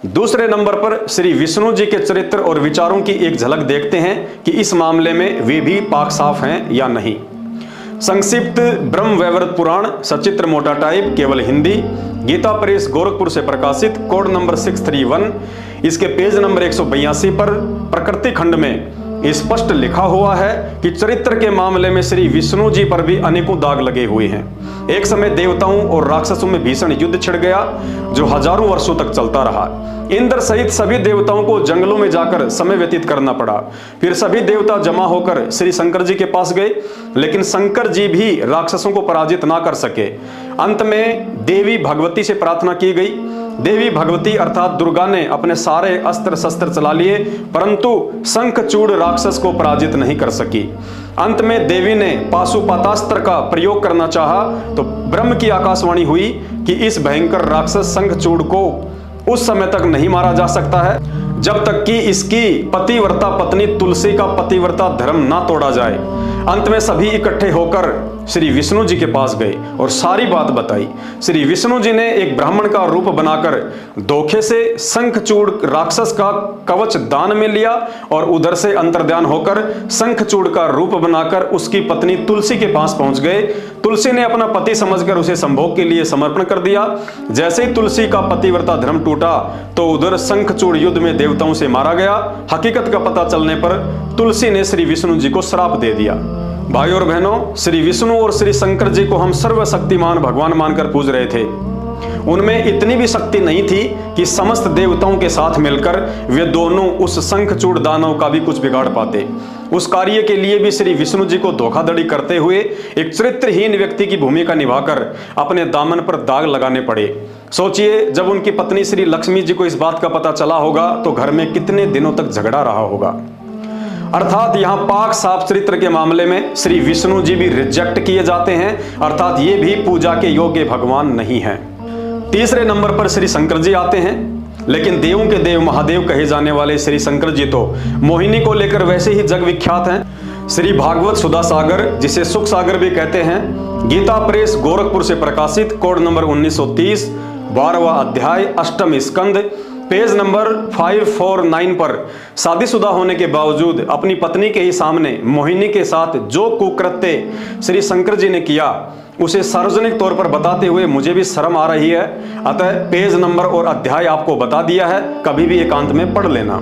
दूसरे नंबर पर श्री विष्णु जी के चरित्र और विचारों की एक झलक देखते हैं कि इस मामले में वे भी पाक साफ हैं या नहीं। संक्षिप्त ब्रह्म वैवर्त पुराण, सचित्र मोटा टाइप, केवल हिंदी, गीता प्रेस गोरखपुर से प्रकाशित, कोड नंबर 631। इसके पेज नंबर 182 पर प्रकृति खंड में स्पष्ट लिखा हुआ है कि चरित्र के मामले में श्री विष्णु जी पर भी अनेकों दाग लगे हुए हैं। एक समय देवताओं और राक्षसों में भीषण युद्ध छिड़ गया जो हजारों वर्षों तक चलता रहा। इंद्र सहित सभी देवताओं को जंगलों में जाकर समय व्यतीत करना पड़ा। फिर सभी देवता जमा होकर श्री शंकर जी के पास गए, लेकिन शंकर जी भी राक्षसों को पराजित ना कर सके। अंत में देवी भगवती से प्रार्थना की गई। देवी भगवती अर्थात दुर्गा ने अपने सारे अस्त्र शस्त्र चला लिए, परंतु शंखचूड़ राक्षस को पराजित नहीं कर सकी। अंत में देवी ने पाशुपतास्त्र का प्रयोग करना चाहा तो ब्रह्म की आकाशवाणी हुई कि इस भयंकर राक्षस शंखचूड़ को उस समय तक नहीं मारा जा सकता है जब तक कि इसकी पतिव्रता पत्नी तुलसी का पतिव्रता धर्म ना तोड़ा जाए। अंत में सभी इकट्ठे होकर श्री विष्णु जी के पास गए और सारी बात बताई। श्री विष्णु जी ने एक ब्राह्मण का रूप बनाकर धोखे से शंखचूड़ राक्षस का कवच दान में लिया और उधर से अंतर्ध्यान होकर शंखचूड़ का रूप बनाकर उसकी पत्नी तुलसी के पास पहुंच गए। तुलसी ने अपना पति समझकर उसे संभोग के लिए समर्पण कर दिया। जैसे ही तुलसी का पतिव्रता धर्म टूटा तो उधर शंखचूड़ युद्ध में देवताओं से मारा गया। हकीकत का पता चलने पर तुलसी ने श्री विष्णु जी को श्राप दे दिया। भाई और बहनों, श्री विष्णु और श्री शंकर जी को हम सर्वशक्तिमान भगवान मानकर पूज रहे थे। उनमें इतनी भी शक्ति नहीं थी कि समस्त देवताओं के साथ मिलकर वे दोनों उस शंखचूड़ दानव का भी कुछ बिगाड़ पाते। उस कार्य के लिए भी श्री विष्णु जी को धोखाधड़ी करते हुए एक चरित्रहीन व्यक्ति की भूमिका निभाकर अपने दामन पर दाग लगाने पड़े। सोचिए, जब उनकी पत्नी श्री लक्ष्मी जी को इस बात का पता चला होगा तो घर में कितने दिनों तक झगड़ा रहा होगा। अर्थात यहाँ पाक साफ चरित्र के मामले में श्री विष्णु जी भी रिजेक्ट किए जाते हैं, अर्थात ये भी पूजा के योग्य भगवान नहीं हैं। तीसरे नंबर पर श्री शंकर जी आते हैं, लेकिन देवों के देव महादेव कहे जाने वाले श्री शंकर जी तो मोहिनी को लेकर वैसे ही जग विख्यात हैं। श्री भागवत सुधा सागर, जिसे सुख सागर भी कहते हैं, गीता प्रेस गोरखपुर से प्रकाशित, कोड नंबर 1930, 12वां अध्याय, 8वां स्कंद, पेज नंबर 549 पर शादीशुदा होने के बावजूद अपनी पत्नी के ही सामने मोहिनी के साथ जो कुकृत्य श्री शंकर जी ने किया उसे सार्वजनिक तौर पर बताते हुए मुझे भी शर्म आ रही है। अतः पेज नंबर और अध्याय आपको बता दिया है, कभी भी एकांत में पढ़ लेना।